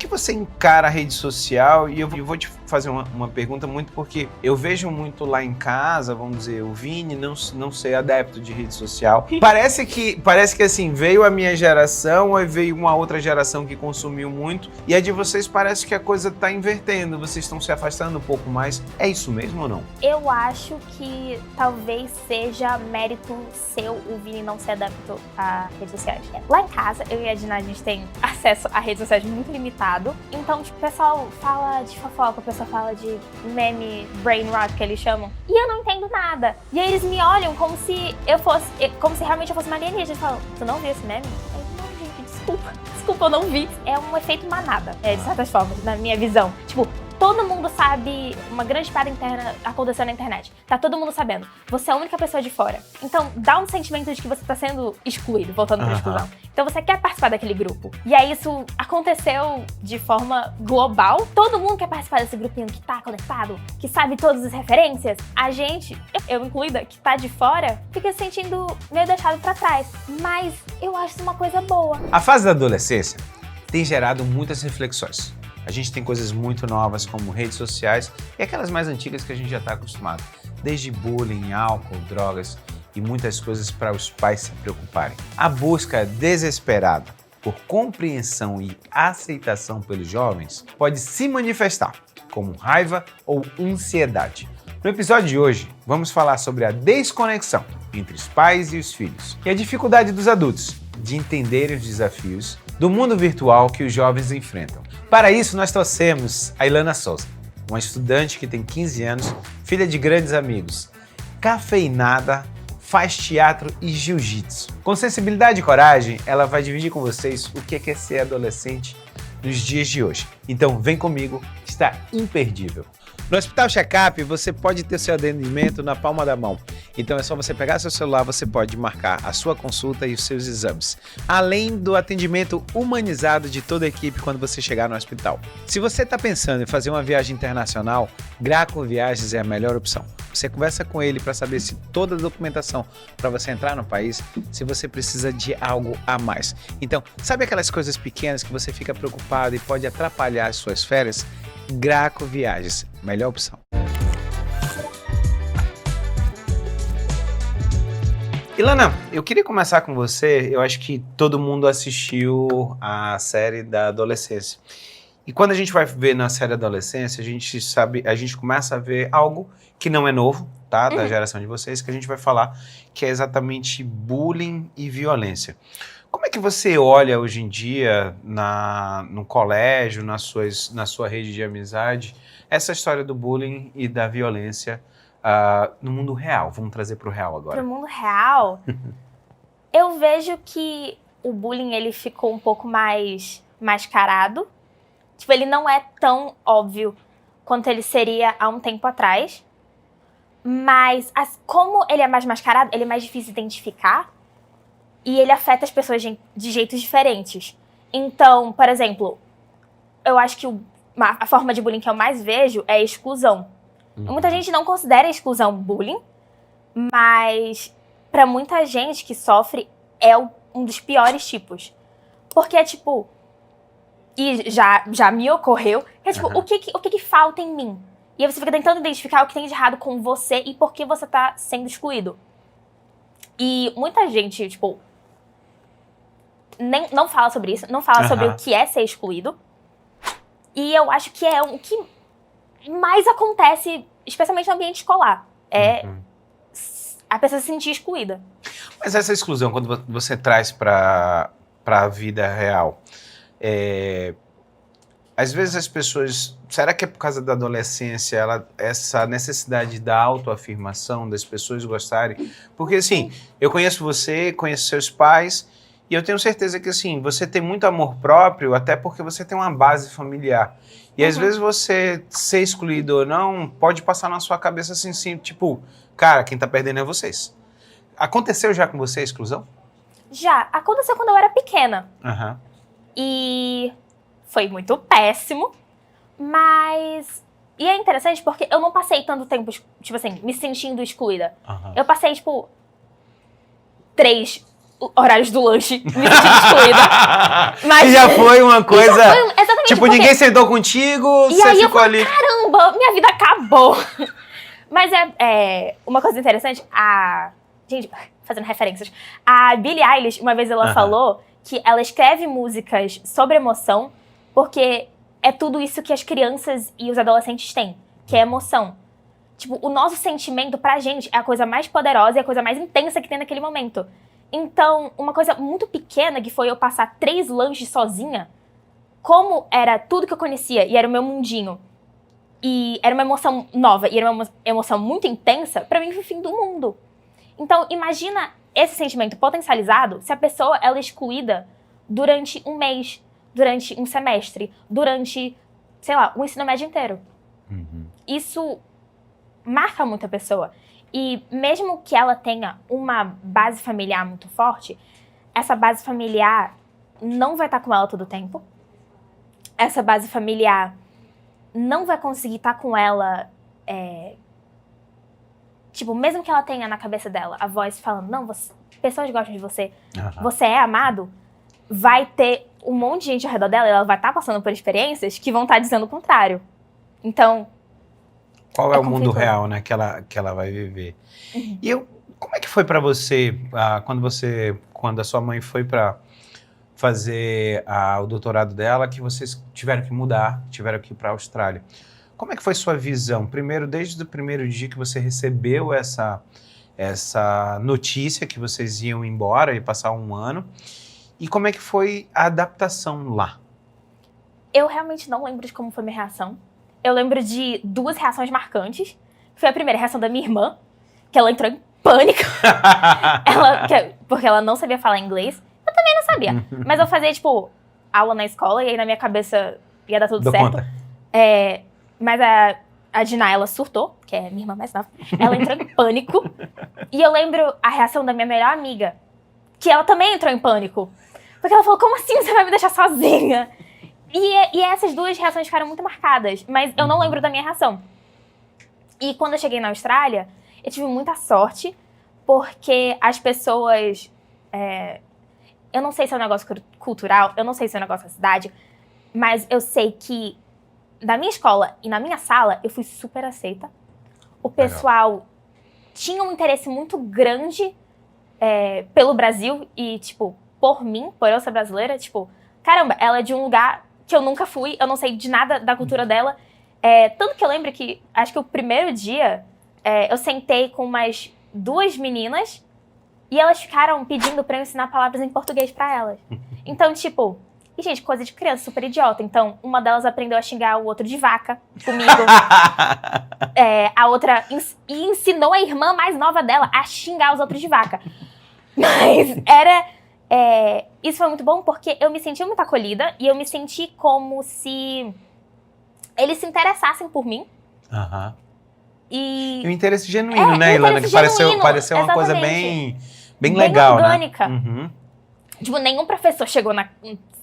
que você encara a rede social? E eu vou te fazer uma pergunta muito porque eu vejo muito lá em casa, vamos dizer, o Vini não ser adepto de rede social. Parece que assim, veio a minha geração, aí veio uma outra geração que consumiu muito, e a de vocês parece que a coisa tá invertendo, vocês estão se afastando um pouco mais. É isso mesmo ou não? Eu acho que talvez seja mérito seu o Vini não ser adepto a redes sociais. Lá em casa, eu e a Dina, a gente tem acesso a redes sociais muito limitado. Então, tipo, o pessoal fala de fofoca, o pessoal fala de meme, brain rot, que eles chamam. E eu não entendo nada. E aí eles me olham como se realmente eu fosse uma alienígena. Eles falam, tu não viu esse meme? Eu, não, gente, desculpa, eu não vi. É um efeito manada, de certas formas, na minha visão. Tipo, todo mundo sabe, uma grande piada interna aconteceu na internet. Tá todo mundo sabendo. Você é a única pessoa de fora. Então, dá um sentimento de que você tá sendo excluído, voltando pra exclusão. Então, você quer participar daquele grupo. E aí, isso aconteceu de forma global. Todo mundo quer participar desse grupinho que tá conectado, que sabe todas as referências. A gente, eu incluída, que tá de fora, fica se sentindo meio deixado pra trás. Mas eu acho isso uma coisa boa. A fase da adolescência tem gerado muitas reflexões. A gente tem coisas muito novas como redes sociais e aquelas mais antigas que a gente já está acostumado. Desde bullying, álcool, drogas e muitas coisas para os pais se preocuparem. A busca desesperada por compreensão e aceitação pelos jovens pode se manifestar como raiva ou ansiedade. No episódio de hoje, vamos falar sobre a desconexão entre os pais e os filhos e a dificuldade dos adultos de entenderem os desafios do mundo virtual que os jovens enfrentam. Para isso, nós trouxemos a Ilana Souza, uma estudante que tem 15 anos, filha de grandes amigos, cafeinada, faz teatro e jiu-jitsu. Com sensibilidade e coragem, ela vai dividir com vocês o que é ser adolescente nos dias de hoje. Então, vem comigo, está imperdível. No Hospital Checkup, você pode ter seu atendimento na palma da mão. Então é só você pegar seu celular, você pode marcar a sua consulta e os seus exames. Além do atendimento humanizado de toda a equipe quando você chegar no hospital. Se você está pensando em fazer uma viagem internacional, Graco Viagens é a melhor opção. Você conversa com ele para saber se toda a documentação para você entrar no país, se você precisa de algo a mais. Então, sabe aquelas coisas pequenas que você fica preocupado e pode atrapalhar as suas férias? Graco Viagens, melhor opção. Ilana, eu queria começar com você. Eu acho que todo mundo assistiu a série da adolescência. E quando a gente vai ver na série da adolescência, a gente começa a ver algo que não é novo, tá? Da geração de vocês, que a gente vai falar, que é exatamente bullying e violência. Como é que você olha hoje em dia no colégio, na sua rede de amizade, essa história do bullying e da violência no mundo real? Vamos trazer para o real agora. Pro mundo real, eu vejo que o bullying ele ficou um pouco mais mascarado. Tipo, ele não é tão óbvio quanto ele seria há um tempo atrás. Mas como ele é mais mascarado, ele é mais difícil de identificar. E ele afeta as pessoas de jeitos diferentes. Então, por exemplo, eu acho que a forma de bullying que eu mais vejo é a exclusão. Muita gente não considera a exclusão bullying, mas pra muita gente que sofre é um dos piores tipos. Porque é tipo... E já me ocorreu, que é tipo, o que falta em mim? E aí você fica tentando identificar o que tem de errado com você e por que você tá sendo excluído. E muita gente, tipo... não fala sobre isso, não fala sobre o que é ser excluído. E eu acho que é o que mais acontece, especialmente no ambiente escolar. É a pessoa se sentir excluída. Mas essa exclusão, quando você traz para a vida real, às vezes as pessoas... Será que é por causa da adolescência, essa necessidade da autoafirmação, das pessoas gostarem? Porque, assim, eu conheço você, conheço seus pais... E eu tenho certeza que, assim, você tem muito amor próprio, até porque você tem uma base familiar. E às vezes você ser excluído ou não, pode passar na sua cabeça assim, tipo, cara, quem tá perdendo é vocês. Aconteceu já com você a exclusão? Já. Aconteceu quando eu era pequena. E foi muito péssimo, mas... E é interessante porque eu não passei tanto tempo, tipo assim, me sentindo excluída. Eu passei, tipo, 3 horários do lanche, me sentindo excluída. Mas E já foi uma coisa... exatamente, tipo, porque... ninguém sentou contigo, E você aí eu ficou falei, ali... caramba, minha vida acabou. Mas uma coisa interessante, gente, fazendo referências, a Billie Eilish, uma vez ela falou que ela escreve músicas sobre emoção porque é tudo isso que as crianças e os adolescentes têm, que é emoção. Tipo, o nosso sentimento pra gente é a coisa mais poderosa e a coisa mais intensa que tem naquele momento. Então, uma coisa muito pequena, que foi eu passar 3 lanches sozinha, como era tudo que eu conhecia e era o meu mundinho, e era uma emoção nova e era uma emoção muito intensa, pra mim foi o fim do mundo. Então, imagina esse sentimento potencializado se a pessoa ela é excluída durante um mês, durante um semestre, durante, sei lá, o ensino médio inteiro. Isso marca muito a pessoa. E mesmo que ela tenha uma base familiar muito forte, essa base familiar não vai estar com ela todo o tempo. Essa base familiar não vai conseguir estar com ela... Tipo, mesmo que ela tenha na cabeça dela a voz falando, não, pessoas gostam de você, você é amado, vai ter um monte de gente ao redor dela e ela vai estar passando por experiências que vão estar dizendo o contrário. Então... Qual é o mundo real, né, que ela vai viver? E como é que foi pra você, quando a sua mãe foi pra fazer o doutorado dela, que vocês tiveram que mudar, tiveram que ir pra Austrália? Como é que foi sua visão? Primeiro, desde o primeiro dia que você recebeu essa notícia que vocês iam embora e passar um ano, e como é que foi a adaptação lá? Eu realmente não lembro de como foi minha reação. Eu lembro de 2 reações marcantes. Foi a primeira reação da minha irmã, que ela entrou em pânico. Porque ela não sabia falar inglês. Eu também não sabia. Mas eu fazia, tipo, aula na escola e aí na minha cabeça ia dar tudo certo. Conta. Mas a Diná, ela surtou, que é minha irmã mais nova. Ela entrou em pânico. E eu lembro a reação da minha melhor amiga, que ela também entrou em pânico. Porque ela falou, como assim você vai me deixar sozinha? E essas 2 reações ficaram muito marcadas, mas eu não lembro da minha reação. E quando eu cheguei na Austrália, eu tive muita sorte, porque as pessoas... eu não sei se é um negócio cultural, eu não sei se é um negócio da cidade, mas eu sei que da minha escola e na minha sala, eu fui super aceita. O pessoal tinha um interesse muito grande pelo Brasil e, tipo, por mim, por eu ser brasileira, tipo, caramba, ela é de um lugar que eu nunca fui, eu não sei de nada da cultura dela. Tanto que eu lembro que, acho que o primeiro dia, eu sentei com umas 2 meninas e elas ficaram pedindo pra eu ensinar palavras em português pra elas. Então, tipo, e gente, coisa de criança, super idiota. Então, uma delas aprendeu a xingar o outro de vaca comigo. A outra ensinou a irmã mais nova dela a xingar os outros de vaca. Mas isso foi muito bom porque eu me senti muito acolhida e eu me senti como se eles se interessassem por mim. E um interesse genuíno, né, Ilana? Que pareceu uma coisa bem legal, orgânica. Né? Tipo, nenhum professor chegou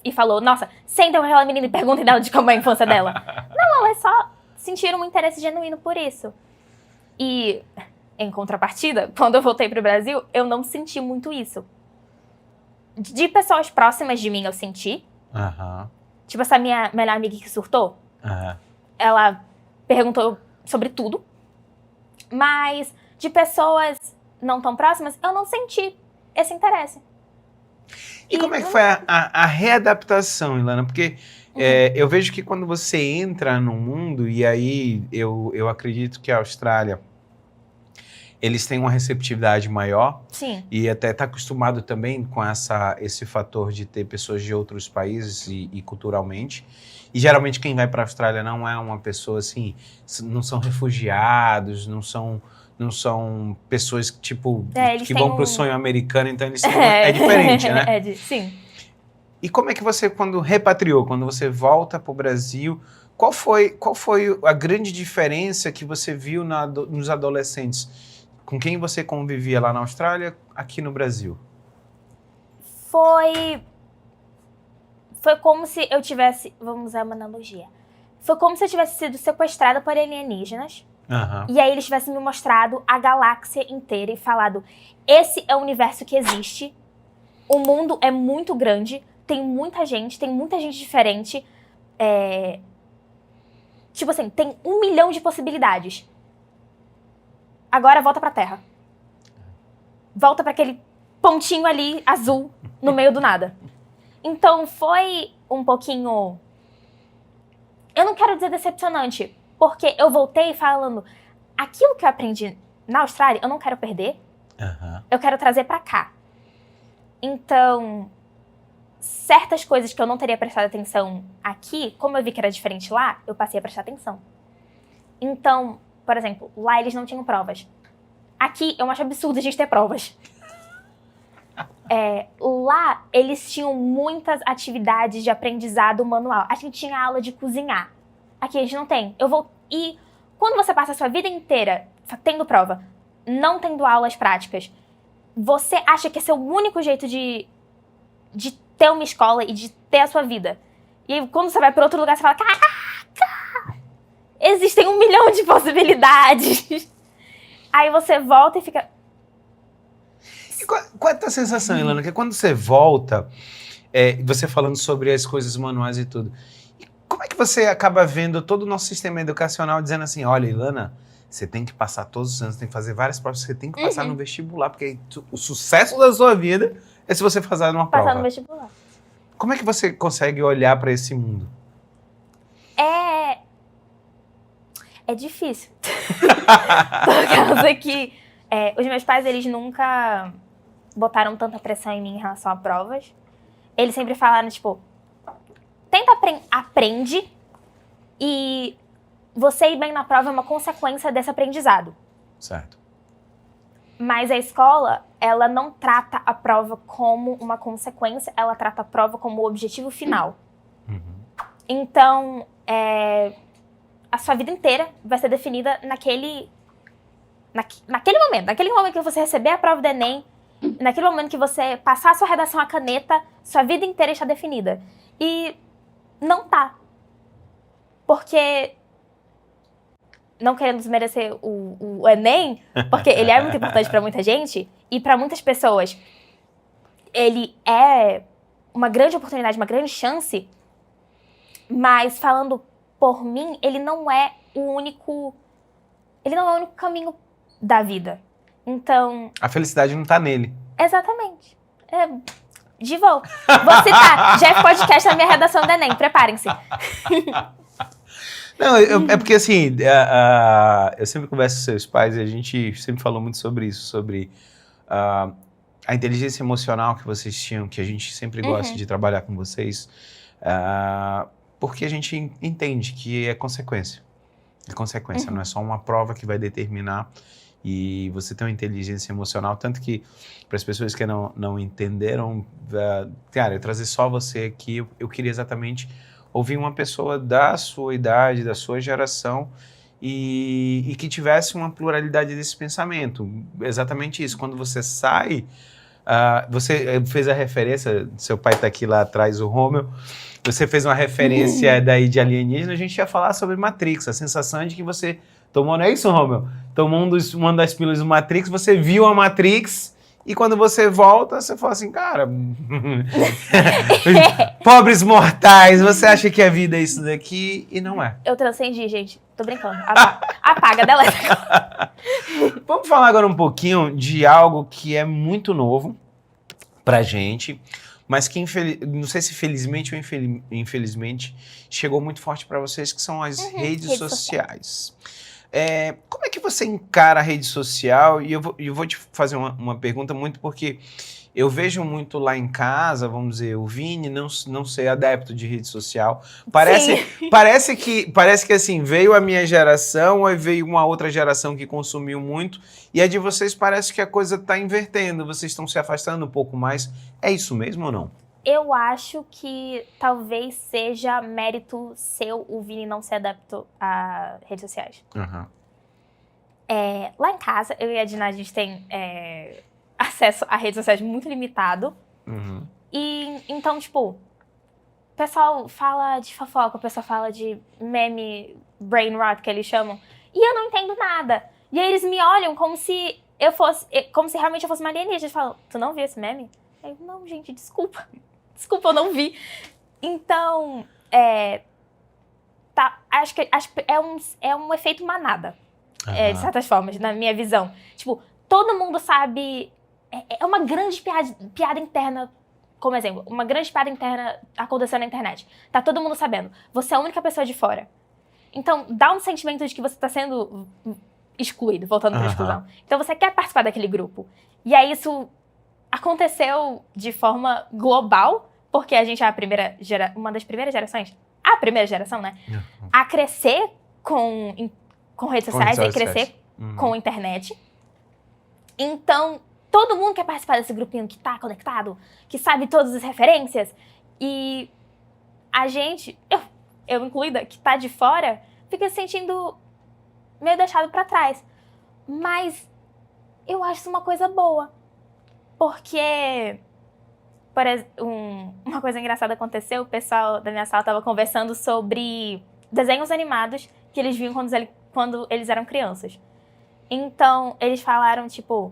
e falou, nossa, senta com aquela menina e perguntem dela de como é a infância dela. Não, elas só sentiram um interesse genuíno por isso. E, em contrapartida, quando eu voltei pro Brasil, eu não senti muito isso. De pessoas próximas de mim, eu senti. Tipo, essa minha melhor amiga que surtou, ela perguntou sobre tudo. Mas de pessoas não tão próximas, eu não senti esse interesse. E como é que foi a readaptação, Ilana? Porque eu vejo que quando você entra no mundo, e aí eu acredito que a Austrália, eles têm uma receptividade maior. Sim. E até está acostumado também com esse fator de ter pessoas de outros países e culturalmente. E geralmente quem vai para a Austrália não é uma pessoa assim, não são refugiados, não são pessoas que, tipo, que vão pro sonho americano, então eles é diferente, né? Sim. E como é que você, quando repatriou, quando você volta pro Brasil, qual foi a grande diferença que você viu nos adolescentes? Com quem você convivia lá na Austrália, aqui no Brasil? Foi como se eu tivesse, vamos usar uma analogia, foi como se eu tivesse sido sequestrada por alienígenas. E aí eles tivessem me mostrado a galáxia inteira e falado, esse é o universo que existe, o mundo é muito grande, tem muita gente diferente. Tipo assim, tem 1 milhão de possibilidades. Agora volta pra Terra. Volta pra aquele pontinho ali, azul, no meio do nada. Então foi um pouquinho... Eu não quero dizer decepcionante, porque eu voltei falando, aquilo que eu aprendi na Austrália, eu não quero perder, eu quero trazer pra cá. Então, certas coisas que eu não teria prestado atenção aqui, como eu vi que era diferente lá, eu passei a prestar atenção. Então, por exemplo, lá eles não tinham provas. Aqui, eu acho absurdo a gente ter provas. Lá, eles tinham muitas atividades de aprendizado manual. A gente tinha aula de cozinhar. Aqui a gente não tem. E quando você passa a sua vida inteira tendo prova, não tendo aulas práticas, você acha que esse é o único jeito de ter uma escola e de ter a sua vida. E aí, quando você vai para outro lugar, você fala, caraca! Existem 1 milhão de possibilidades. Aí você volta e fica... E qual é a tua sensação, Ilana? Que quando você volta, você falando sobre as coisas manuais e tudo, como é que você acaba vendo todo o nosso sistema educacional dizendo assim, olha, Ilana, você tem que passar todos os anos, tem que fazer várias provas, você tem que passar no vestibular, porque o sucesso da sua vida é se você fazer uma prova. Passar no vestibular. Como é que você consegue olhar para esse mundo? É difícil. Por causa que os meus pais, eles nunca botaram tanta pressão em mim em relação a provas. Eles sempre falaram, tipo, tenta aprende e você ir bem na prova é uma consequência desse aprendizado. Certo. Mas a escola, ela não trata a prova como uma consequência, ela trata a prova como o objetivo final. Então, a sua vida inteira vai ser definida naquele momento que você receber a prova do Enem, naquele momento que você passar a sua redação à caneta, sua vida inteira está definida. E não tá. Porque, não querendo desmerecer o Enem, porque ele é muito importante para muita gente, e para muitas pessoas ele é uma grande oportunidade, uma grande chance, mas falando por mim, ele não é o único caminho da vida. Então... A felicidade não tá nele. Exatamente. De volta. Vou citar Jeff Podcast na minha redação do Enem, preparem-se. Não, é porque assim, eu sempre converso com seus pais e a gente sempre falou muito sobre isso, sobre a inteligência emocional que vocês tinham, que a gente sempre gosta de trabalhar com vocês, porque a gente entende que é consequência. É consequência, não é só uma prova que vai determinar e você tem uma inteligência emocional, tanto que para as pessoas que não entenderam, cara, eu trazer só você aqui, eu queria exatamente ouvir uma pessoa da sua idade, da sua geração e que tivesse uma pluralidade desse pensamento. Exatamente isso. Quando você sai, você fez a referência, seu pai está aqui lá atrás, o Romeu, você fez uma referência daí de alienígena, a gente ia falar sobre Matrix, a sensação de que você tomou, não é isso, Romeu? Tomou uma das pílulas do Matrix, você viu a Matrix e quando você volta, você fala assim, cara, pobres mortais, você acha que a vida é isso daqui e não é. Eu transcendi, gente. Tô brincando. Apaga, deleta. Vamos falar agora um pouquinho de algo que é muito novo pra gente, mas que não sei se felizmente ou infelizmente chegou muito forte para vocês, que são as redes sociais. Como é que você encara a rede social? E eu vou te fazer uma pergunta muito porque eu vejo muito lá em casa, vamos dizer, o Vini não ser adepto de rede social. Parece que assim, veio a minha geração, aí veio uma outra geração que consumiu muito, e a de vocês parece que a coisa está invertendo, vocês estão se afastando um pouco mais. É isso mesmo ou não? Eu acho que talvez seja mérito seu o Vini não ser adepto a redes sociais. Lá em casa, eu e a Dina, a gente tem acesso a redes sociais muito limitado. E então, tipo, o pessoal fala de fofoca, o pessoal fala de meme, brain rot, que eles chamam, e eu não entendo nada. E aí eles me olham como se realmente eu fosse uma alienígena. Eles falam, tu não viu esse meme? Aí eu, não, gente, desculpa. Desculpa, eu não vi. Então, acho que é um efeito manada, de certas formas, na minha visão. Tipo, todo mundo sabe... É uma grande piada interna, como exemplo, uma grande piada interna acontecendo na internet. Tá todo mundo sabendo. Você é a única pessoa de fora. Então, dá um sentimento de que você tá sendo excluído, voltando pra exclusão. Então, você quer participar daquele grupo. E aí, isso aconteceu de forma global, porque a gente é uma das primeiras gerações, a primeira geração, né? A crescer com redes sociais e crescer com internet. Então, todo mundo quer participar desse grupinho que tá conectado, que sabe todas as referências. E a gente, eu incluída, que tá de fora, fica se sentindo meio deixado pra trás. Mas eu acho isso uma coisa boa. Porque, por exemplo, uma coisa engraçada aconteceu, o pessoal da minha sala tava conversando sobre desenhos animados que eles viam quando eles eram crianças. Então, eles falaram, tipo...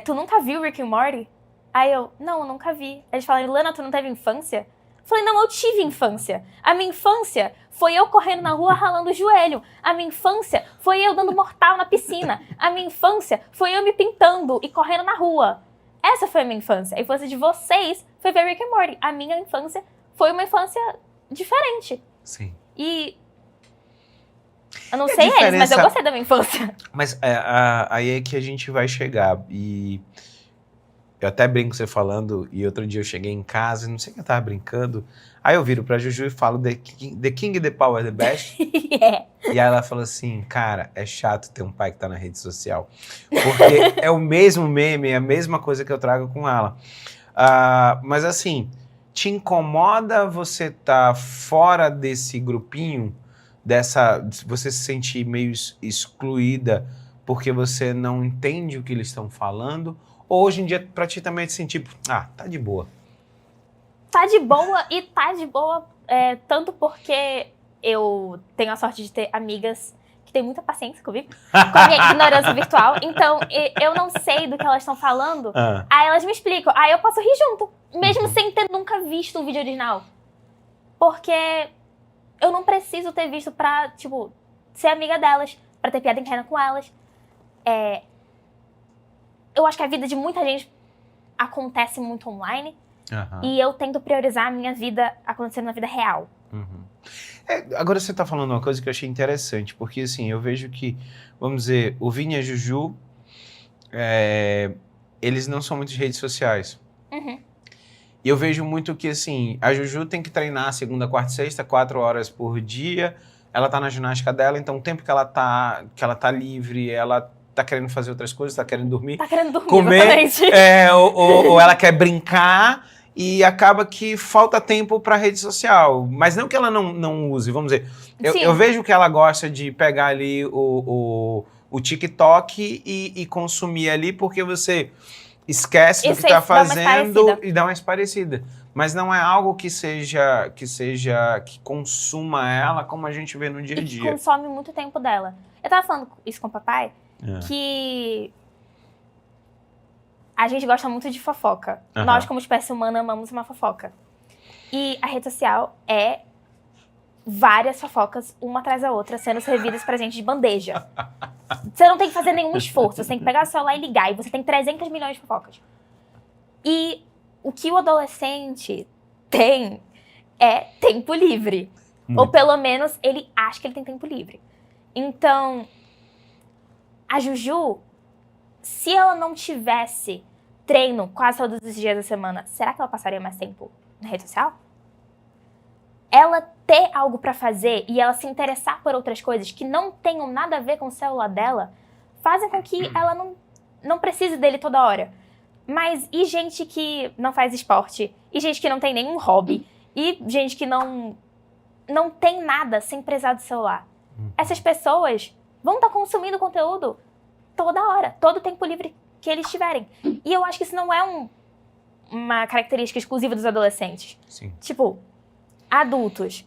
tu nunca viu Rick and Morty? Aí eu nunca vi. Eles falaram, Lana, tu não teve infância? Eu falei, não, eu tive infância. A minha infância foi eu correndo na rua ralando o joelho. A minha infância foi eu dando mortal na piscina. A minha infância foi eu me pintando e correndo na rua. Essa foi a minha infância. A infância de vocês foi ver Rick and Morty. A minha infância foi uma infância diferente. Sim. E... eu não sei eles, mas eu gostei da minha infância. Mas aí é que a gente vai chegar. E eu até brinco você falando, e outro dia eu cheguei em casa, e não sei quem eu tava brincando, aí eu viro pra Juju e falo The King, the Power, the Best. E aí ela falou assim, cara, é chato ter um pai que tá na rede social. Porque é o mesmo meme, é a mesma coisa que eu trago com ela. Mas assim, te incomoda você tá fora desse grupinho, você se sentir meio excluída porque você não entende o que eles estão falando? Ou hoje em dia, pra ti também é assim, tipo, tá de boa? Tá de boa, e tá de boa tanto porque eu tenho a sorte de ter amigas que têm muita paciência comigo, com a minha ignorância virtual. Então, eu não sei do que elas estão falando, aí elas me explicam, aí eu posso rir junto, mesmo sem ter nunca visto um vídeo original. Porque eu não preciso ter visto pra, tipo, ser amiga delas, pra ter piada interna com elas. Eu acho que a vida de muita gente acontece muito online. E eu tento priorizar a minha vida acontecendo na vida real. Agora você tá falando uma coisa que eu achei interessante, porque assim, eu vejo que, vamos dizer, o Vini e a Juju, eles não são muito de redes sociais. E eu vejo muito que, assim, a Juju tem que treinar segunda, quarta e sexta, 4 horas por dia. Ela tá na ginástica dela, então o tempo que ela tá livre, ela tá querendo fazer outras coisas, tá querendo dormir. Tá querendo dormir, comer, exatamente. ou ela quer brincar e acaba que falta tempo pra rede social. Mas não que ela não use, vamos dizer. Eu vejo que ela gosta de pegar ali o TikTok e consumir ali, porque você... esquece do que tá fazendo e dá uma parecida. Mas não é algo que consuma ela como a gente vê no dia a dia. E que consome muito tempo dela. Eu tava falando isso com o papai, que a gente gosta muito de fofoca. Nós, como espécie humana, amamos uma fofoca. E a rede social é várias fofocas, uma atrás da outra, sendo servidas pra gente de bandeja. Você não tem que fazer nenhum esforço, você tem que pegar o celular e ligar, e você tem 300 milhões de fofocas. E o que o adolescente tem é tempo livre. Muito. Ou pelo menos ele acha que ele tem tempo livre. Então, a Juju, se ela não tivesse treino quase todos os dias da semana, será que ela passaria mais tempo na rede social? Ela ter algo pra fazer e ela se interessar por outras coisas que não tenham nada a ver com o celular dela, fazem com que ela não precise dele toda hora. Mas e gente que não faz esporte? E gente que não tem nenhum hobby? E gente que não tem nada sem precisar do celular? Essas pessoas vão estar consumindo conteúdo toda hora, todo o tempo livre que eles tiverem. E eu acho que isso não é uma característica exclusiva dos adolescentes. Sim. Tipo, adultos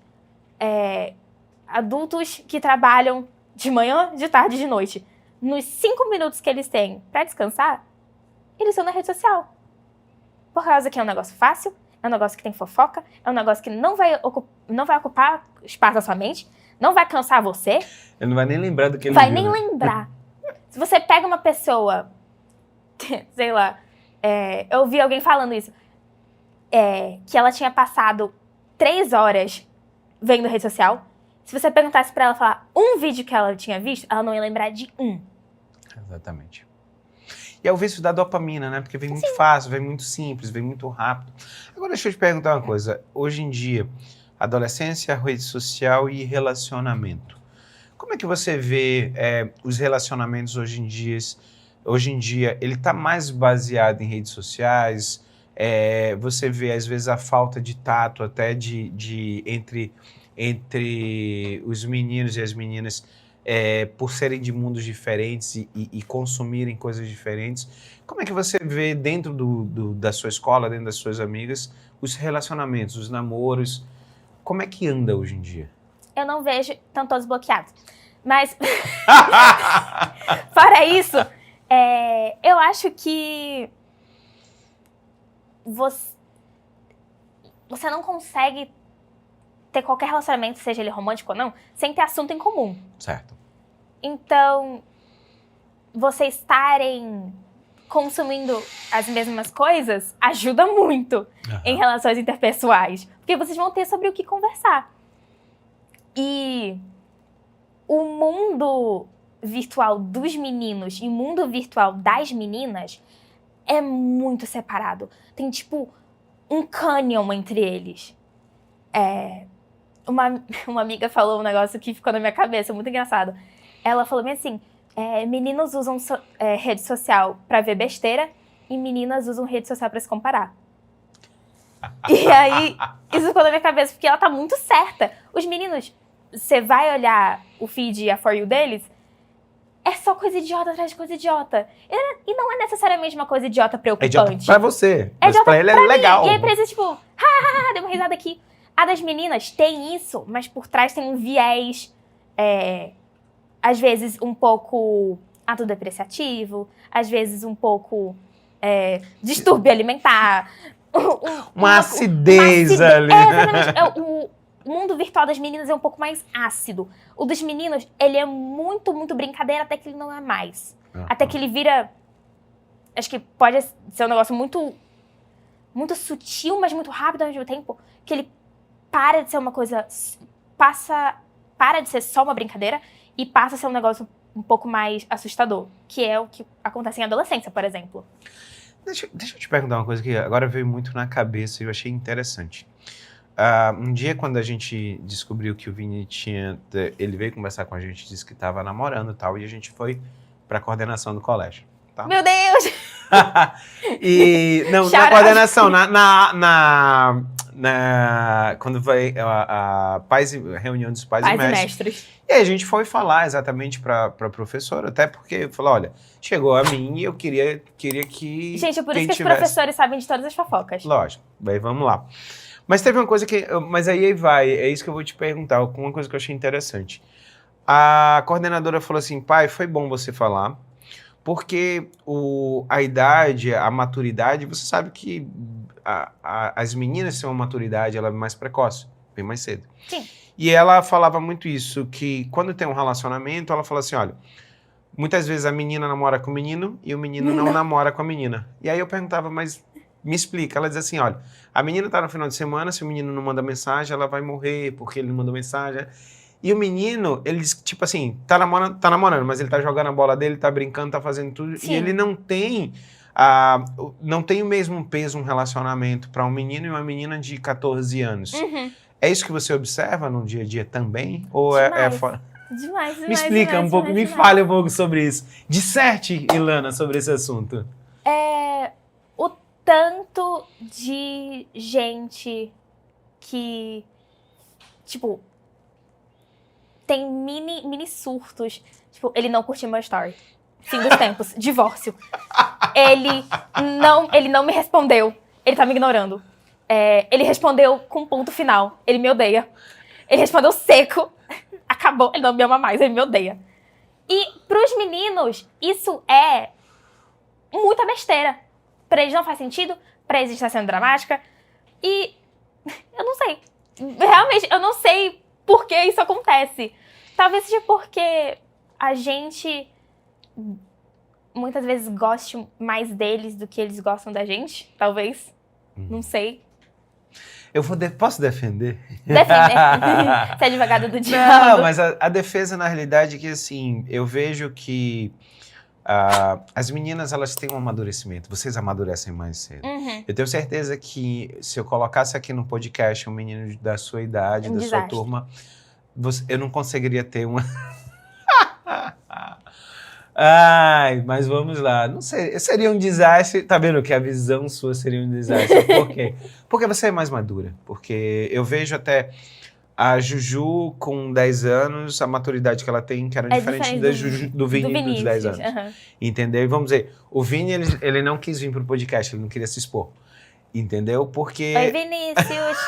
que trabalham de manhã, de tarde e de noite. Nos 5 minutos que eles têm pra descansar, eles estão na rede social. Por causa que é um negócio fácil, é um negócio que tem fofoca, é um negócio que não vai ocupar espaço da sua mente, não vai cansar você. Ele não vai nem lembrar do que ele Vai viu, nem né? lembrar. Se você pega uma pessoa, sei lá, eu vi alguém falando isso, que ela tinha passado 3 horas vendo rede social. Se você perguntasse pra ela falar um vídeo que ela tinha visto, ela não ia lembrar de um. Exatamente. E é o vício da dopamina, né? Porque vem muito fácil, vem muito simples, vem muito rápido. Agora deixa eu te perguntar uma coisa. Hoje em dia, adolescência, rede social e relacionamento. Como é que você vê os relacionamentos hoje em dia? Hoje em dia, ele está mais baseado em redes sociais? Você vê, às vezes, a falta de tato até entre os meninos e as meninas, por serem de mundos diferentes e consumirem coisas diferentes. Como é que você vê dentro da sua escola, dentro das suas amigas, os relacionamentos, os namoros? Como é que anda hoje em dia? Eu não vejo, estão todos bloqueados. Mas, fora isso, eu acho que você não consegue ter qualquer relacionamento, seja ele romântico ou não, sem ter assunto em comum. Certo. Então, vocês estarem consumindo as mesmas coisas ajuda muito em relações interpessoais. Porque vocês vão ter sobre o que conversar. E o mundo virtual dos meninos e o mundo virtual das meninas é muito separado. Tem, tipo, um cânion entre eles. Uma amiga falou um negócio que ficou na minha cabeça, muito engraçado. Ela falou bem assim, meninos usam rede social pra ver besteira e meninas usam rede social pra se comparar. E aí, isso ficou na minha cabeça, porque ela tá muito certa. Os meninos, você vai olhar o feed e a For You deles, é só coisa idiota atrás de coisa idiota. E não é necessariamente uma coisa idiota preocupante. É idiota pra você, mas idiota pra ele é pra legal. Mim. E aí pra eles, tipo, deu uma risada aqui. A das meninas tem isso, mas por trás tem um viés, às vezes um pouco autodepreciativo, às vezes um pouco distúrbio alimentar. Uma acidez ali. Exatamente. O mundo virtual das meninas é um pouco mais ácido. O dos meninos, ele é muito, muito brincadeira até que ele não é mais. Até que ele vira... Acho que pode ser um negócio muito, muito sutil, mas muito rápido ao mesmo tempo, que ele para de ser uma coisa... Para de ser só uma brincadeira e passa a ser um negócio um pouco mais assustador, que é o que acontece em adolescência, por exemplo. Deixa eu te perguntar uma coisa que agora veio muito na cabeça e eu achei interessante. Um dia, quando a gente descobriu que o Vini ele veio conversar com a gente, disse que estava namorando e tal, e a gente foi para a coordenação do colégio. Tá? Meu Deus! E não na coordenação, quando vai a reunião dos pais e mestres. E aí a gente foi falar exatamente para a professora, até porque falou, olha, chegou a mim e eu queria que gente, é por isso que os professores sabem de todas as fofocas. Lógico, aí vamos lá. Mas teve uma coisa mas aí é isso que eu vou te perguntar, uma coisa que eu achei interessante. A coordenadora falou assim, pai, foi bom você falar, porque a idade, a maturidade, você sabe que as meninas têm uma maturidade, ela é mais precoce, bem mais cedo. Sim. E ela falava muito isso, que quando tem um relacionamento, ela fala assim, olha, muitas vezes a menina namora com o menino e o menino não namora com a menina. E aí eu perguntava, mas me explica. Ela diz assim, olha, a menina tá no final de semana, se o menino não manda mensagem, ela vai morrer porque ele não mandou mensagem. E o menino, ele diz, tipo assim, tá namorando, mas ele tá jogando a bola dele, tá brincando, tá fazendo tudo. Sim. E ele não tem o mesmo peso um relacionamento para um menino e uma menina de 14 anos. Uhum. É isso que você observa no dia a dia também? Ou Demais. Demais, me explica um pouco, me fale um pouco sobre isso. Disserte, Ilana, sobre esse assunto. O tanto de gente que, tipo, tem mini surtos. Tipo, ele não curtiu meu story. Fim dos tempos. Divórcio. Ele não me respondeu. Ele tá me ignorando. Ele respondeu com ponto final. Ele me odeia. Ele respondeu seco. Acabou. Ele não me ama mais. Ele me odeia. E pros meninos, isso é muita besteira. Pra eles não faz sentido. pra isso estar sendo dramática. E eu não sei. Realmente, eu não sei por que isso acontece. Talvez seja porque a gente muitas vezes goste mais deles do que eles gostam da gente. Talvez. Não sei. Posso defender? Defender. Ser advogado do diabo. Não, mas a defesa, na realidade, é que, assim, eu vejo que as meninas, elas têm um amadurecimento. Vocês amadurecem mais cedo. Eu tenho certeza que se eu colocasse aqui no podcast um menino da sua idade, da sua turma, eu não conseguiria ter uma... Ai, mas vamos lá. Não sei, seria um desastre. Tá vendo que a visão sua seria um desastre? Por quê? Porque você é mais madura. Porque eu vejo até a Juju com 10 anos, a maturidade que ela tem, que era diferente da Juju, do Vini dos 10 anos. Entendeu? E vamos dizer, o Vini, ele não quis vir pro podcast, ele não queria se expor. Entendeu? Porque... Oi, Vinícius!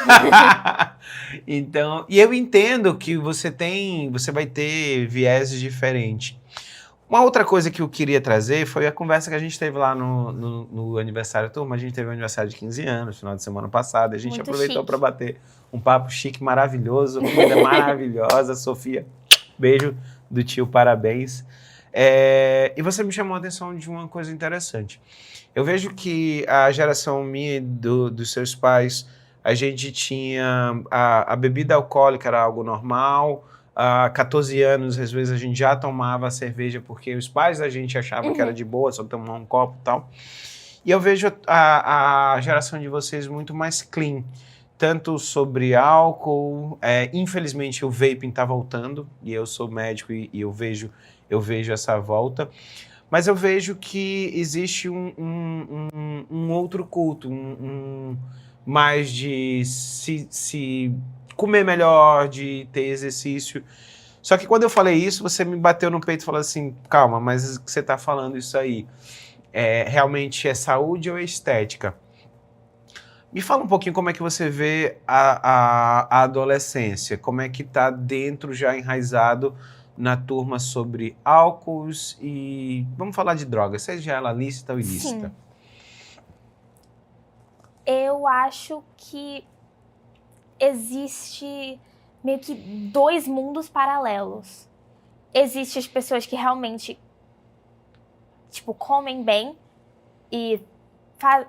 Então, e eu entendo que você vai ter vieses diferentes. Uma outra coisa que eu queria trazer foi a conversa que a gente teve lá no aniversário da turma. A gente teve um aniversário de 15 anos, final de semana passada. A gente muito aproveitou para bater um papo chique, maravilhoso, comida maravilhosa. Sofia, beijo do tio, parabéns. E você me chamou a atenção de uma coisa interessante. Eu vejo que a geração minha e dos seus pais, a gente tinha a bebida alcoólica era algo normal. Há 14 anos, às vezes, a gente já tomava cerveja porque os pais da gente achavam que era de boa, só tomar um copo e tal. E eu vejo a geração de vocês muito mais clean, tanto sobre álcool. Infelizmente, o vaping está voltando, e eu sou médico e eu vejo essa volta. Mas eu vejo que existe um outro culto, mais de se comer melhor, de ter exercício. Só que quando eu falei isso, você me bateu no peito e falou assim, calma, mas o que você está falando isso aí realmente é saúde ou é estética? Me fala um pouquinho como é que você vê a adolescência, como é que está dentro, já enraizado na turma sobre álcools e... Vamos falar de drogas, seja ela lícita ou ilícita. Sim. Eu acho que existe meio que dois mundos paralelos. Existem as pessoas que realmente, tipo, comem bem e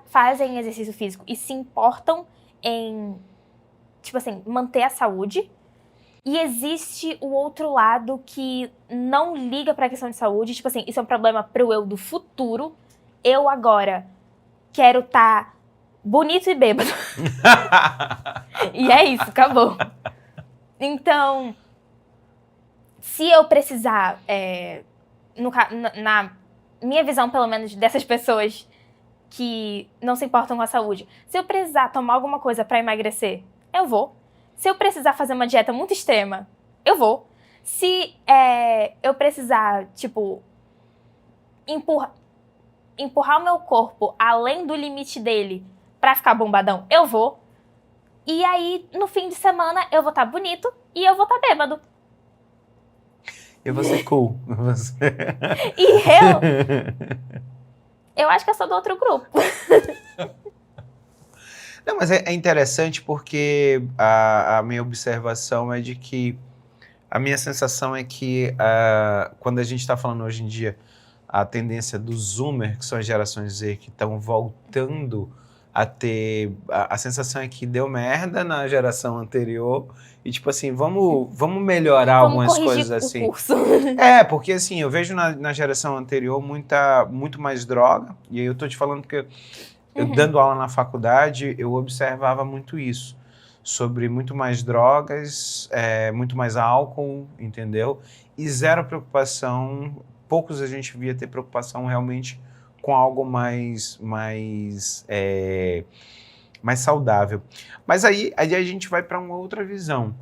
fazem exercício físico e se importam em, tipo assim, manter a saúde. E existe o outro lado que não liga pra questão de saúde. Tipo assim, isso é um problema pro eu do futuro. Eu agora quero estar bonito e bêbado. E é isso, acabou. Então, se eu precisar, na minha visão, pelo menos, dessas pessoas que não se importam com a saúde, se eu precisar tomar alguma coisa pra emagrecer, eu vou. Se eu precisar fazer uma dieta muito extrema, eu vou. Se eu precisar, tipo, empurrar o meu corpo além do limite dele pra ficar bombadão, eu vou. E aí, no fim de semana, eu vou estar bonito e eu vou estar bêbado. Eu vou ser cool. E eu acho que eu sou do outro grupo. Não, mas é interessante porque a minha observação é de que a minha sensação é que quando a gente está falando hoje em dia a tendência do Zoomer, que são as gerações Z que estão voltando a ter... A sensação é que deu merda na geração anterior e, tipo assim, vamos melhorar algumas coisas assim. Curso. Porque assim, eu vejo na geração anterior muito mais droga, e aí eu tô te falando porque eu dando aula na faculdade, eu observava muito isso, sobre muito mais drogas, muito mais álcool, entendeu? E zero preocupação, poucos a gente via ter preocupação realmente com algo mais saudável. Mas aí a gente vai para uma outra visão.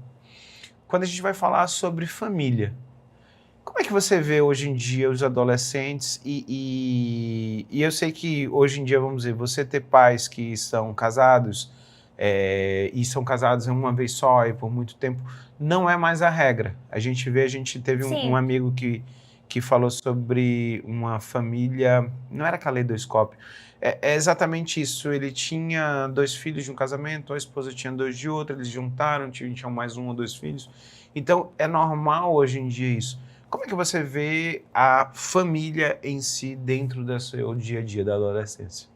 Quando a gente vai falar sobre família, como é que você vê hoje em dia os adolescentes e eu sei que hoje em dia, vamos dizer, você ter pais que são casados e são casados uma vez só e por muito tempo, não é mais a regra. A gente teve um amigo que que falou sobre uma família, não era caleidoscópio, é exatamente isso, ele tinha 2 filhos de um casamento, a esposa tinha 2 de outro, eles juntaram, tinham mais 1 ou 2 filhos, então é normal hoje em dia isso. Como é que você vê a família em si dentro do seu dia a dia da adolescência?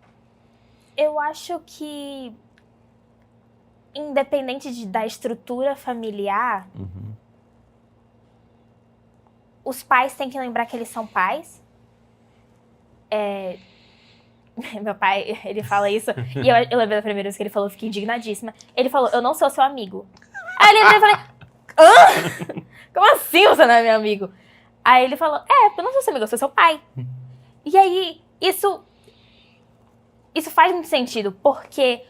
Eu acho que, independente da estrutura familiar, os pais têm que lembrar que eles são pais. Meu pai, ele fala isso, e eu lembro da primeira vez que ele falou, eu fiquei indignadíssima. Ele falou, eu não sou seu amigo. Aí eu falei, hã? Como assim você não é meu amigo? Aí ele falou, eu não sou seu amigo, eu sou seu pai. E aí, isso faz muito sentido, porque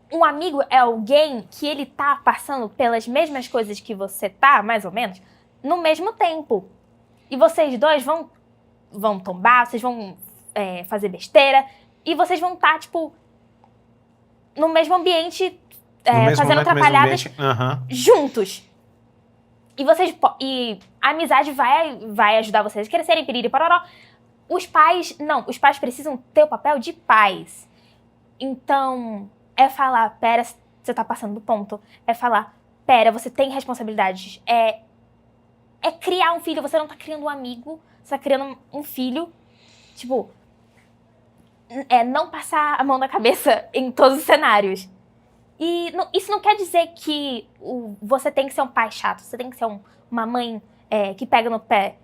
um amigo é alguém que ele tá passando pelas mesmas coisas que você tá, mais ou menos, no mesmo tempo. E vocês dois vão tombar, vocês vão fazer besteira, e vocês vão estar, tipo, no mesmo ambiente, fazendo atrapalhadas juntos. E a amizade vai ajudar vocês a crescerem, piriri, pororó. Os pais precisam ter o papel de pais. Então, falar, pera, você tá passando do ponto. É falar, pera, você tem responsabilidades. É criar um filho, você não tá criando um amigo, você tá criando um filho. Tipo, não passar a mão na cabeça em todos os cenários. E isso não quer dizer que você tem que ser um pai chato, você tem que ser uma mãe que pega no pé.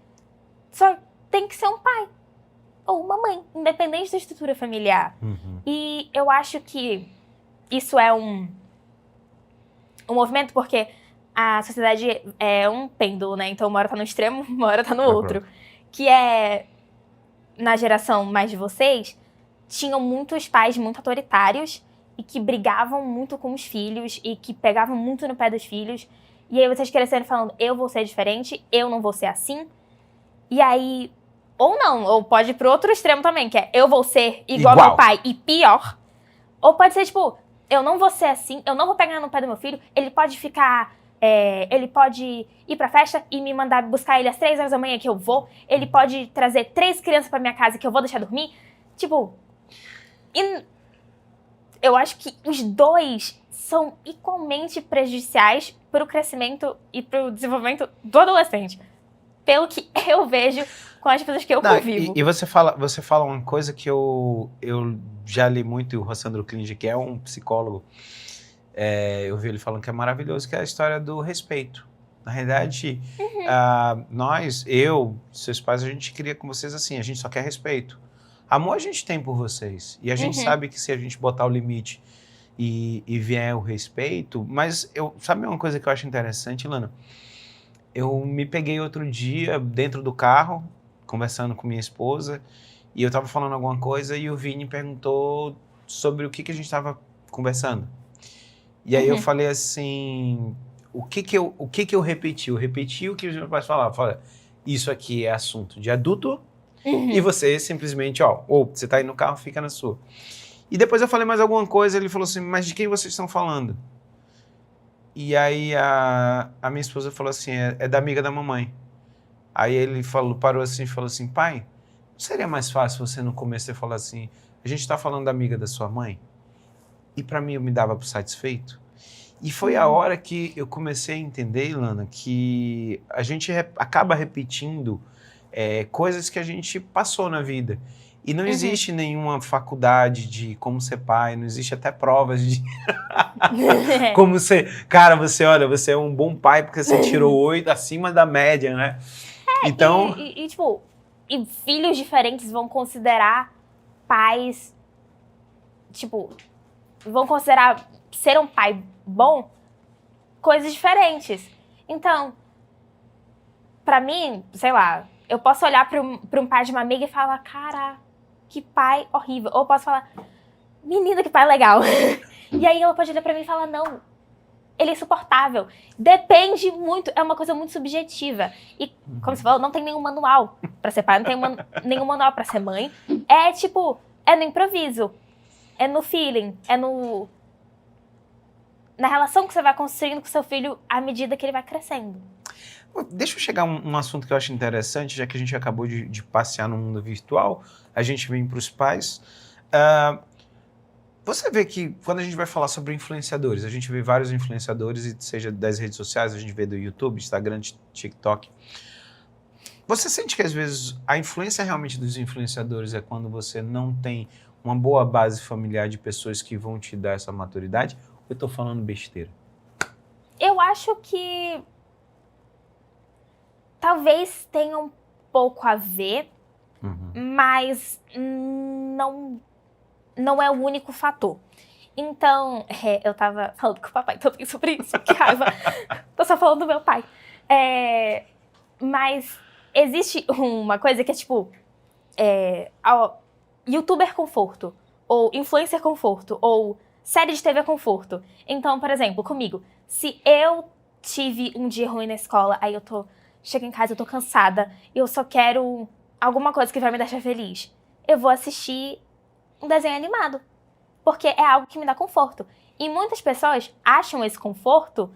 Só tem que ser um pai ou uma mãe, independente da estrutura familiar. E eu acho que isso é um movimento porque a sociedade é um pêndulo, né? Então uma hora tá no extremo, uma hora tá no outro. Que na geração mais de vocês, tinham muitos pais muito autoritários e que brigavam muito com os filhos e que pegavam muito no pé dos filhos. E aí vocês cresceram falando, eu vou ser diferente, eu não vou ser assim. E aí, ou não, ou pode ir pro outro extremo também, que é eu vou ser igual ao meu pai e pior. Ou pode ser tipo, eu não vou ser assim, eu não vou pegar no pé do meu filho, ele pode ficar... ele pode ir pra festa e me mandar buscar ele às 3 horas da manhã que eu vou. Ele pode trazer 3 crianças pra minha casa que eu vou deixar dormir. Tipo... eu acho que os dois são igualmente prejudiciais pro crescimento e pro desenvolvimento do adolescente. Pelo que eu vejo com as pessoas que eu convivo. E você fala uma coisa que eu já li muito, e o Rossandro Klinger, que é um psicólogo, eu vi ele falando que é maravilhoso, que é a história do respeito. Na realidade, seus pais, a gente cria com vocês assim, a gente só quer respeito. Amor a gente tem por vocês. E a gente sabe que se a gente botar o limite e vier o respeito... Mas sabe uma coisa que eu acho interessante, Lana? Eu me peguei outro dia dentro do carro, conversando com minha esposa, e eu estava falando alguma coisa e o Vini perguntou sobre o que a gente estava conversando. E aí eu falei assim... O que eu repeti? Eu repeti o que os meus pais falavam. Eu falei, isso aqui é assunto de adulto... E você simplesmente, ou você tá aí no carro, fica na sua. E depois eu falei mais alguma coisa, ele falou assim, mas de quem vocês estão falando? E aí a minha esposa falou assim, é da amiga da mamãe. Aí ele parou assim e falou assim, pai, não seria mais fácil você no começo falar assim, a gente tá falando da amiga da sua mãe? E pra mim eu me dava por satisfeito. E foi a hora que eu comecei a entender, Ilana, que a gente acaba repetindo coisas que a gente passou na vida. E não existe nenhuma faculdade de como ser pai, não existe até provas de como ser... Cara, você é um bom pai porque você tirou 8 acima da média, né? Então... Tipo, filhos diferentes vão considerar pais... Tipo, vão considerar ser um pai bom coisas diferentes. Então, pra mim, sei lá... Eu posso olhar para um pai de uma amiga e falar, cara, que pai horrível. Ou eu posso falar, menina, que pai legal. E aí ela pode olhar para mim e falar, não, ele é insuportável. Depende muito, é uma coisa muito subjetiva. E, como você falou, não tem nenhum manual para ser pai, não tem nenhum manual para ser mãe. É tipo, no improviso, é no feeling, na relação que você vai construindo com seu filho à medida que ele vai crescendo. Deixa eu chegar a um assunto que eu acho interessante, já que a gente acabou de passear no mundo virtual, a gente vem para os pais. Você vê que quando a gente vai falar sobre influenciadores, a gente vê vários influenciadores, seja das redes sociais, a gente vê do YouTube, Instagram, TikTok. Você sente que às vezes a influência realmente dos influenciadores é quando você não tem uma boa base familiar de pessoas que vão te dar essa maturidade? Ou eu estou falando besteira? Eu acho que talvez tenha um pouco a ver, mas não é o único fator. Então, eu tava falando com o papai também sobre isso, que raiva. Tô só falando do meu pai. Mas existe uma coisa que é tipo, youtuber conforto, ou influencer conforto, ou série de TV conforto. Então, por exemplo, comigo, se eu tive um dia ruim na escola, aí chego em casa, eu tô cansada, eu só quero alguma coisa que vai me deixar feliz, eu vou assistir um desenho animado, porque é algo que me dá conforto. E muitas pessoas acham esse conforto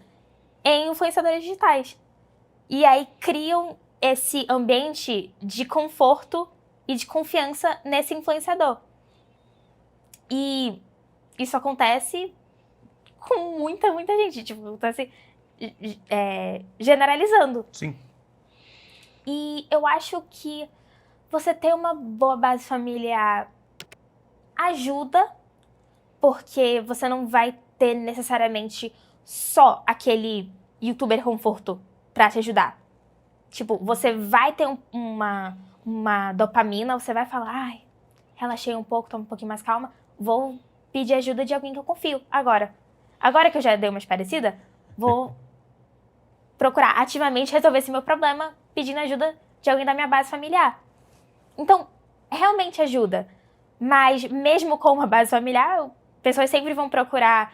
em influenciadores digitais. E aí criam esse ambiente de conforto e de confiança nesse influenciador. E isso acontece com muita gente. Tipo, acontece generalizando. Sim. E eu acho que você ter uma boa base familiar ajuda, porque você não vai ter necessariamente só aquele youtuber conforto pra te ajudar. Tipo, você vai ter uma dopamina, você vai falar, ai, relaxei um pouco, tô um pouquinho mais calma, vou pedir ajuda de alguém que eu confio agora. Agora que eu já dei uma parecida, vou procurar ativamente resolver esse meu problema pedindo ajuda de alguém da minha base familiar. Então, realmente ajuda. Mas mesmo com uma base familiar, pessoas sempre vão procurar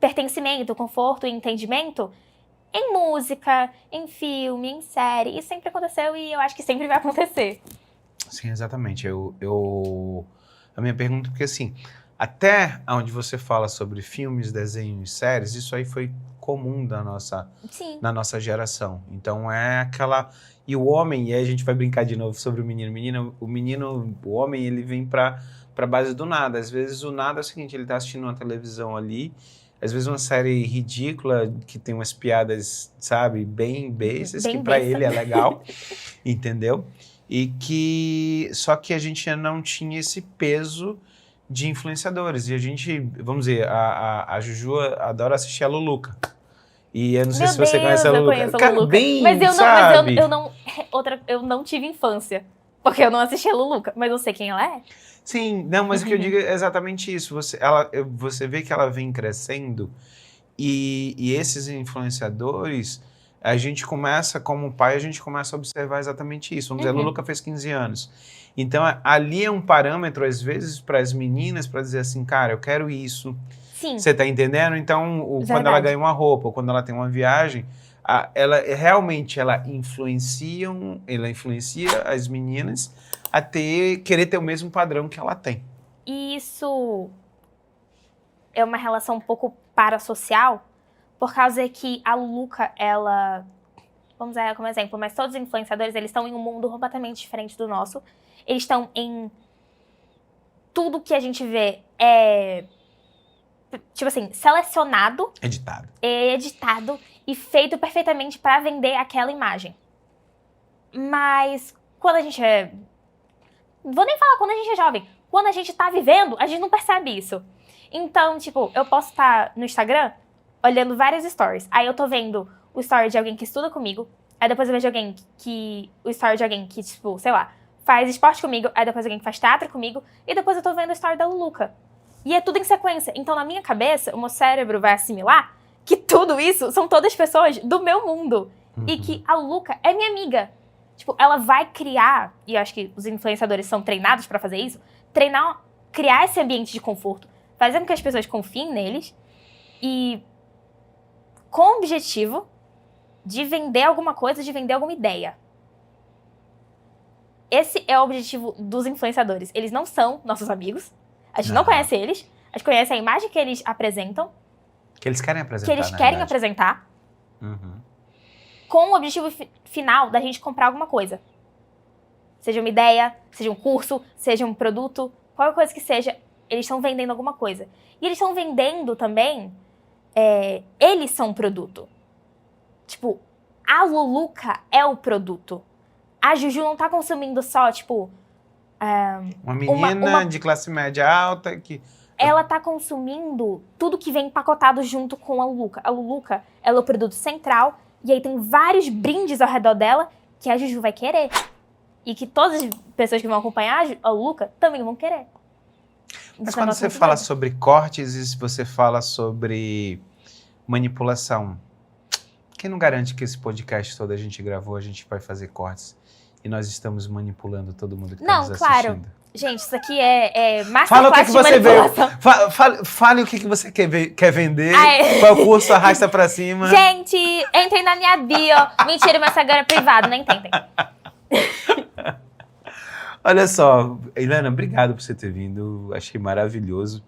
pertencimento, conforto e entendimento em música, em filme, em série. Isso sempre aconteceu e eu acho que sempre vai acontecer. Sim, exatamente. A minha pergunta, porque assim, até onde você fala sobre filmes, desenhos, séries, isso aí foi comum Sim. na nossa geração. Então é aquela... E o homem, e aí a gente vai brincar de novo sobre o menino. O homem, ele vem pra base do nada. Às vezes o nada é o seguinte, ele tá assistindo uma televisão ali, às vezes uma série ridícula, que tem umas piadas, sabe, bem bestas, que pra ele é legal, entendeu? Só que a gente não tinha esse peso de influenciadores. E a gente, vamos dizer, a Juju adora assistir a Luluca. E eu não sei se você conhece a Luluca. Eu conheço a Luluca. Bem, mas eu não tive infância, porque eu não assisti a Luluca, mas eu sei quem ela é. Sim, não, mas o que eu digo é exatamente isso. Você vê que ela vem crescendo e esses influenciadores, a gente começa, como pai, a gente começa a observar exatamente isso. Vamos dizer, a Luluca fez 15 anos. Então, ali é um parâmetro, às vezes, para as meninas, para dizer assim, cara, eu quero isso. Sim. Você tá entendendo? Então, quando ela ganha uma roupa, ou quando ela tem uma viagem, ela influencia as meninas a querer ter o mesmo padrão que ela tem. E isso é uma relação um pouco parasocial, por causa que a Luluca, ela... Vamos usar como exemplo, mas todos os influenciadores, eles estão em um mundo completamente diferente do nosso. Eles estão em... Tudo que a gente vê tipo assim, selecionado. Editado e feito perfeitamente pra vender aquela imagem. Mas quando a gente vou nem falar quando a gente é jovem. Quando a gente tá vivendo, a gente não percebe isso. Então, tipo, eu posso estar no Instagram olhando várias stories. Aí eu tô vendo o story de alguém que estuda comigo. Aí depois eu vejo o story de alguém que, tipo, sei lá, faz esporte comigo. Aí depois alguém que faz teatro comigo. E depois eu tô vendo o story da Luluca. E é tudo em sequência. Então, na minha cabeça, o meu cérebro vai assimilar que tudo isso são todas pessoas do meu mundo. E que a Luluca é minha amiga. Tipo, ela vai criar, e eu acho que os influenciadores são treinados pra fazer isso, criar esse ambiente de conforto, fazendo com que as pessoas confiem neles e com o objetivo de vender alguma coisa, de vender alguma ideia. Esse é o objetivo dos influenciadores. Eles não são nossos amigos. A gente não conhece eles. A gente conhece a imagem que eles apresentam. Que eles querem apresentar, apresentar. com o objetivo final da gente comprar alguma coisa. Seja uma ideia, seja um curso, seja um produto, qualquer coisa que seja, eles estão vendendo alguma coisa. E eles estão vendendo também, eles são um produto. Tipo, a Luluca é o produto. A Juju não tá consumindo só, tipo... uma menina de classe média alta que... Ela tá consumindo tudo que vem empacotado junto com a Luluca. A Luluca, ela é o produto central, e aí tem vários brindes ao redor dela que a Juju vai querer. E que todas as pessoas que vão acompanhar a Luluca também vão querer. Mas quando você fala sobre cortes e você fala sobre manipulação, quem não garante que esse podcast todo a gente gravou, a gente vai fazer cortes e nós estamos manipulando todo mundo que está nos assistindo? Claro. Gente, isso aqui é Fala o masterclass que de você veio. manipulação. Fale o que você quer vender, qual é o curso, arrasta pra cima. Gente, entrem na minha bio. Mentira, meu Instagram é privado, nem tentem. Olha só, Ilana, obrigado por você ter vindo, achei maravilhoso.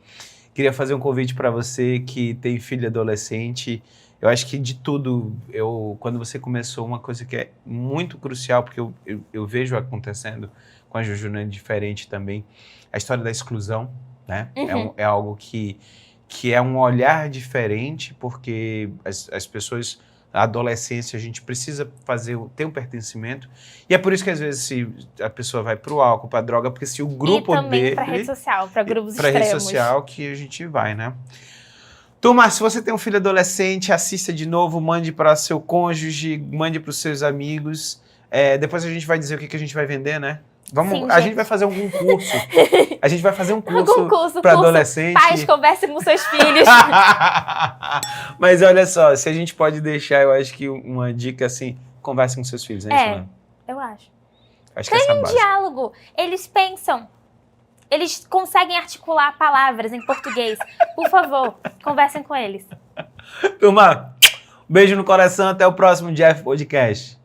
Queria fazer um convite para você que tem filho adolescente. Eu acho que de tudo, quando você começou, uma coisa que é muito crucial, porque eu vejo acontecendo com a Juju, né, diferente também, a história da exclusão, né? Uhum. É algo que é um olhar diferente, porque as pessoas, na adolescência, a gente precisa ter um pertencimento, e é por isso que às vezes se a pessoa vai pro álcool, pra droga, porque se o grupo dele... E também pra rede social, pra grupos pra extremos. rede social que a gente vai, né? Turma, se você tem um filho adolescente, assista de novo, mande para seu cônjuge, mande para os seus amigos. Depois a gente vai dizer o que a gente vai vender, né? Sim, a gente vai fazer algum curso. A gente vai fazer um curso para adolescente. Pais, conversem com seus filhos. Mas olha só, se a gente pode deixar, eu acho que uma dica assim, converse com seus filhos, né, Silana? Eu acho. Acho que essa é a base. Diálogo. Eles pensam. Eles conseguem articular palavras em português. Por favor, conversem com eles. Turma, beijo no coração, até o próximo Jeff Podcast.